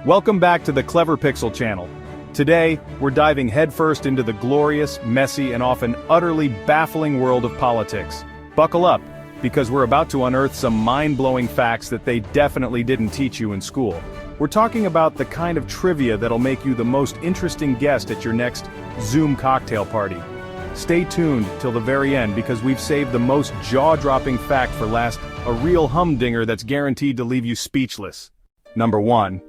Welcome back to the Clever Pixel channel. Today, we're diving headfirst into the glorious, messy, and often utterly baffling world of politics. Buckle up, because we're about to unearth some mind-blowing facts that they definitely didn't teach you in school. We're talking about the kind of trivia that'll make you the most interesting guest at your next Zoom cocktail party. Stay tuned till the very end because we've saved the most jaw-dropping fact for last, a real humdinger that's guaranteed to leave you speechless. Number 1.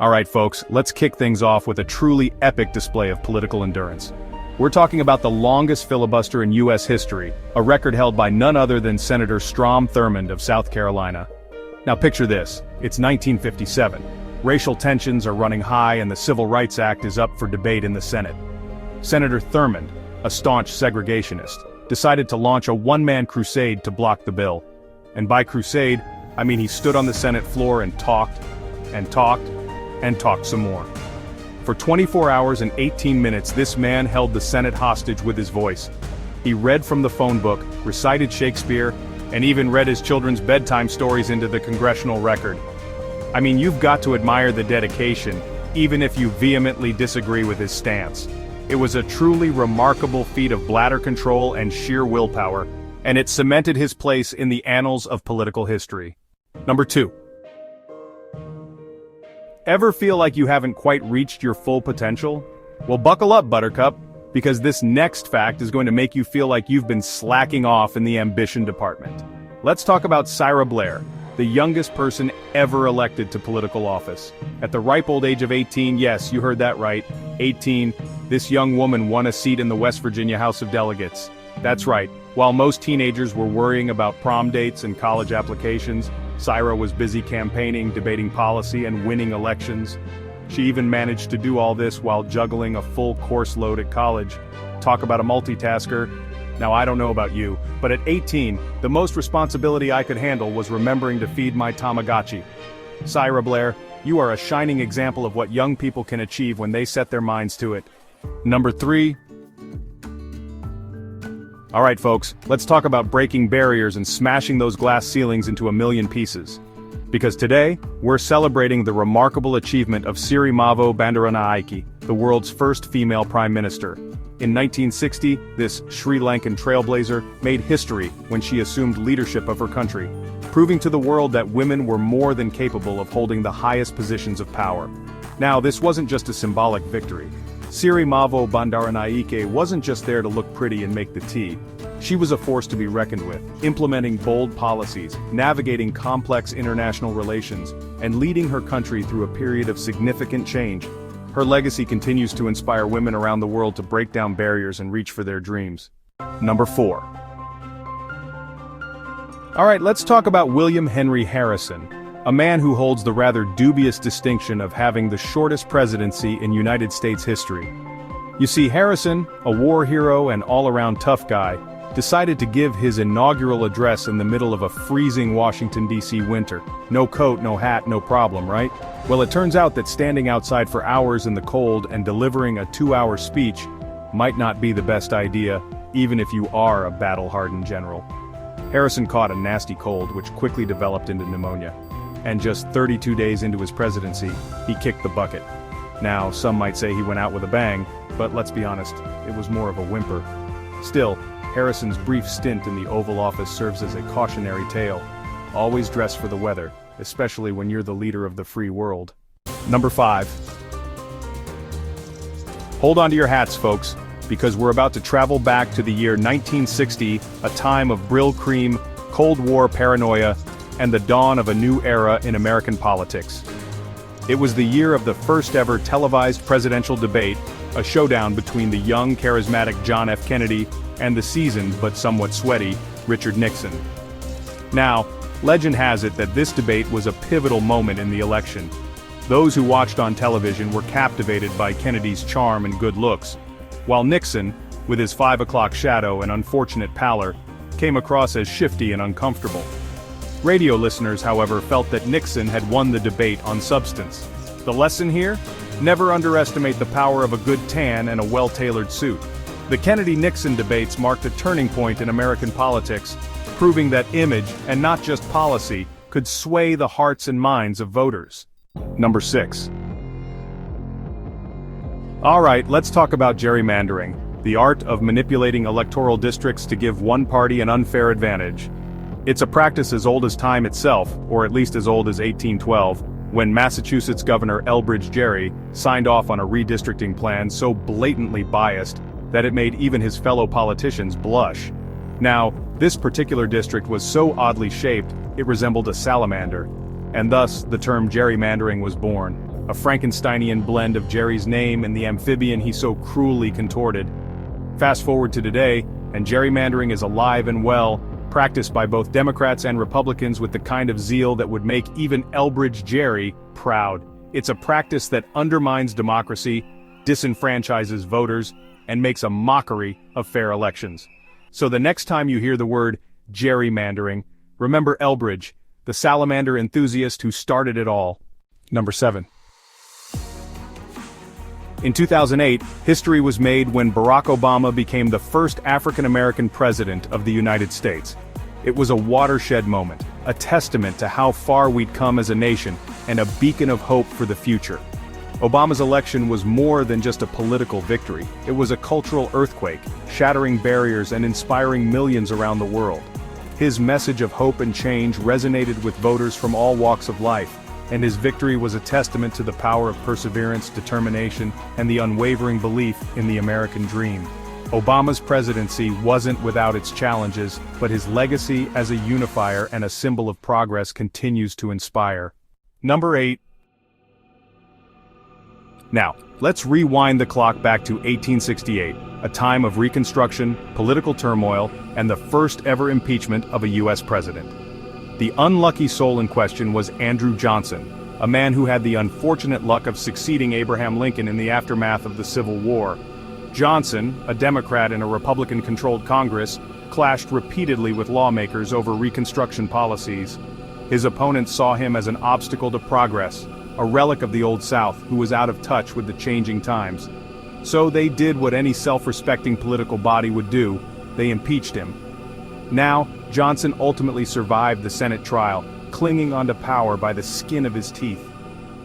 Alright folks, let's kick things off with a truly epic display of political endurance. We're talking about the longest filibuster in U.S. history, a record held by none other than Senator Strom Thurmond of South Carolina. Now picture this, it's 1957. Racial tensions are running high and the Civil Rights Act is up for debate in the Senate. Senator Thurmond, a staunch segregationist, decided to launch a one-man crusade to block the bill. And by crusade, I mean he stood on the Senate floor and talked, and talked, and talked some more. For 24 hours and 18 minutes this man held the Senate hostage with his voice. He read from the phone book, recited Shakespeare, and even read his children's bedtime stories into the congressional record. I mean, you've got to admire the dedication, even if you vehemently disagree with his stance. It was a truly remarkable feat of bladder control and sheer willpower, and it cemented his place in the annals of political history. Number 2. Ever feel like you haven't quite reached your full potential? Well, buckle up, Buttercup, because this next fact is going to make you feel like you've been slacking off in the ambition department. Let's talk about Syra Blair, the youngest person ever elected to political office. At the ripe old age of 18, yes, you heard that right, 18, this young woman won a seat in the West Virginia House of Delegates. That's right, while most teenagers were worrying about prom dates and college applications, Syra was busy campaigning, debating policy, and winning elections. She even managed to do all this while juggling a full course load at college. Talk about a multitasker. Now I don't know about you, but at 18, the most responsibility I could handle was remembering to feed my Tamagotchi. Syra Blair, you are a shining example of what young people can achieve when they set their minds to it. Number 3. Alright folks, let's talk about breaking barriers and smashing those glass ceilings into a million pieces. Because today, we're celebrating the remarkable achievement of Sirimavo Bandaranaike, the world's first female prime minister. In 1960, this Sri Lankan trailblazer made history when she assumed leadership of her country, proving to the world that women were more than capable of holding the highest positions of power. Now, this wasn't just a symbolic victory. Sirimavo Bandaranaike wasn't just there to look pretty and make the tea. She was a force to be reckoned with, implementing bold policies, navigating complex international relations, and leading her country through a period of significant change. Her legacy continues to inspire women around the world to break down barriers and reach for their dreams. Number 4. Alright, let's talk about William Henry Harrison, a man who holds the rather dubious distinction of having the shortest presidency in United States history. You see, Harrison, a war hero and all-around tough guy, decided to give his inaugural address in the middle of a freezing Washington, D.C. winter. No coat, no hat, no problem, right? Well, it turns out that standing outside for hours in the cold and delivering a 2-hour speech might not be the best idea, even if you are a battle-hardened general. Harrison caught a nasty cold which quickly developed into pneumonia. And just 32 days into his presidency, he kicked the bucket. Now, some might say he went out with a bang, but let's be honest, it was more of a whimper. Still, Harrison's brief stint in the Oval Office serves as a cautionary tale. Always dress for the weather, especially when you're the leader of the free world. Number 5. Hold on to your hats, folks, because we're about to travel back to the year 1960, a time of Brill cream, Cold War paranoia, and the dawn of a new era in American politics. It was the year of the first ever televised presidential debate, a showdown between the young, charismatic John F. Kennedy and the seasoned but somewhat sweaty Richard Nixon. Now, legend has it that this debate was a pivotal moment in the election. Those who watched on television were captivated by Kennedy's charm and good looks, while Nixon, with his 5 o'clock shadow and unfortunate pallor, came across as shifty and uncomfortable. Radio listeners, however, felt that Nixon had won the debate on substance. The lesson here? Never underestimate the power of a good tan and a well-tailored suit. The Kennedy-Nixon debates marked a turning point in American politics, proving that image, and not just policy, could sway the hearts and minds of voters. Number 6. Alright, let's talk about gerrymandering, the art of manipulating electoral districts to give one party an unfair advantage. It's a practice as old as time itself, or at least as old as 1812, when Massachusetts Governor Elbridge Gerry signed off on a redistricting plan so blatantly biased that it made even his fellow politicians blush. Now, this particular district was so oddly shaped, it resembled a salamander, and thus the term gerrymandering was born, a Frankensteinian blend of Gerry's name and the amphibian he so cruelly contorted. Fast forward to today, and gerrymandering is alive and well, practiced by both Democrats and Republicans with the kind of zeal that would make even Elbridge Gerry proud. It's a practice that undermines democracy, disenfranchises voters, and makes a mockery of fair elections. So the next time you hear the word gerrymandering, remember Elbridge, the salamander enthusiast who started it all. Number 7. In 2008, history was made when Barack Obama became the first African-American president of the United States. It was a watershed moment, a testament to how far we'd come as a nation, and a beacon of hope for the future. Obama's election was more than just a political victory. It was a cultural earthquake, shattering barriers and inspiring millions around the world. His message of hope and change resonated with voters from all walks of life, and his victory was a testament to the power of perseverance, determination, and the unwavering belief in the American dream. Obama's presidency wasn't without its challenges, but his legacy as a unifier and a symbol of progress continues to inspire. Number 8. Now, let's rewind the clock back to 1868, a time of Reconstruction, political turmoil, and the first ever impeachment of a U.S. president. The unlucky soul in question was Andrew Johnson, a man who had the unfortunate luck of succeeding Abraham Lincoln in the aftermath of the Civil War. Johnson, a Democrat in a Republican-controlled Congress, clashed repeatedly with lawmakers over Reconstruction policies. His opponents saw him as an obstacle to progress, a relic of the Old South who was out of touch with the changing times. So they did what any self-respecting political body would do: they impeached him. Now, Johnson ultimately survived the Senate trial, clinging onto power by the skin of his teeth.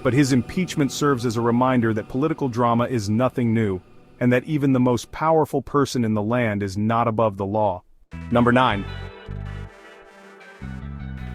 But his impeachment serves as a reminder that political drama is nothing new, and that even the most powerful person in the land is not above the law. Number 9.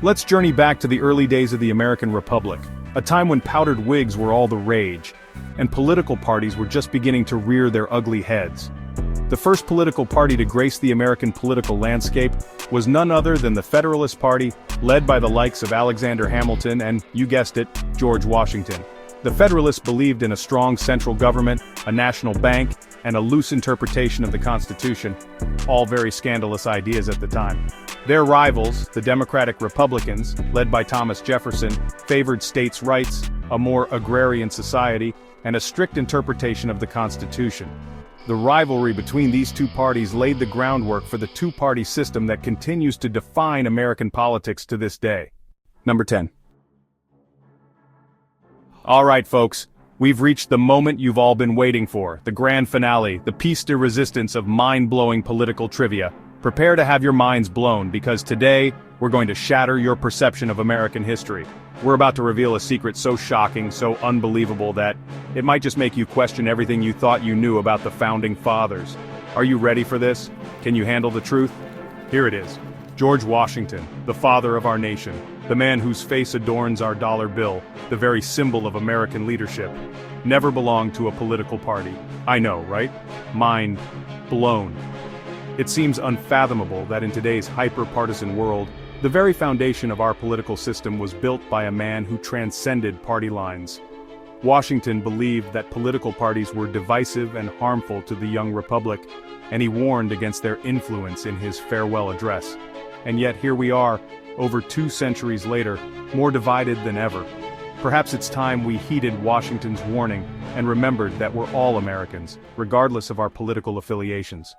Let's journey back to the early days of the American Republic, a time when powdered wigs were all the rage, and political parties were just beginning to rear their ugly heads. The first political party to grace the American political landscape was none other than the Federalist Party, led by the likes of Alexander Hamilton and, you guessed it, George Washington. The Federalists believed in a strong central government, a national bank, and a loose interpretation of the Constitution, all very scandalous ideas at the time. Their rivals, the Democratic Republicans, led by Thomas Jefferson, favored states' rights, a more agrarian society, and a strict interpretation of the Constitution. The rivalry between these two parties laid the groundwork for the two-party system that continues to define American politics to this day. Number 10. Alright folks, we've reached the moment you've all been waiting for, the grand finale, the piece de resistance of mind-blowing political trivia. Prepare to have your minds blown, because today, we're going to shatter your perception of American history. We're about to reveal a secret so shocking, so unbelievable that it might just make you question everything you thought you knew about the Founding Fathers. Are you ready for this? Can you handle the truth? Here it is. George Washington, the father of our nation, the man whose face adorns our dollar bill, the very symbol of American leadership, never belonged to a political party. I know, right? Mind blown. It seems unfathomable that in today's hyper-partisan world, the very foundation of our political system was built by a man who transcended party lines. Washington believed that political parties were divisive and harmful to the young republic, and he warned against their influence in his farewell address. And yet here we are, over 2 centuries later, more divided than ever. Perhaps it's time we heeded Washington's warning and remembered that we're all Americans, regardless of our political affiliations.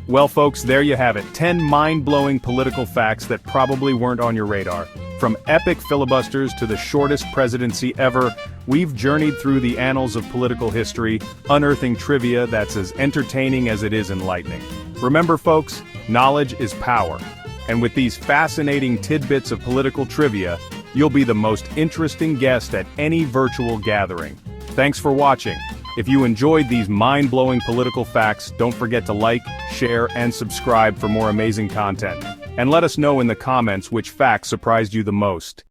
Well folks, there you have it, 10 mind-blowing political facts that probably weren't on your radar. From epic filibusters to the shortest presidency ever, we've journeyed through the annals of political history, unearthing trivia that's as entertaining as it is enlightening. Remember folks, knowledge is power. And with these fascinating tidbits of political trivia, you'll be the most interesting guest at any virtual gathering. Thanks for watching. If you enjoyed these mind-blowing political facts, don't forget to like, share, and subscribe for more amazing content. And let us know in the comments which facts surprised you the most.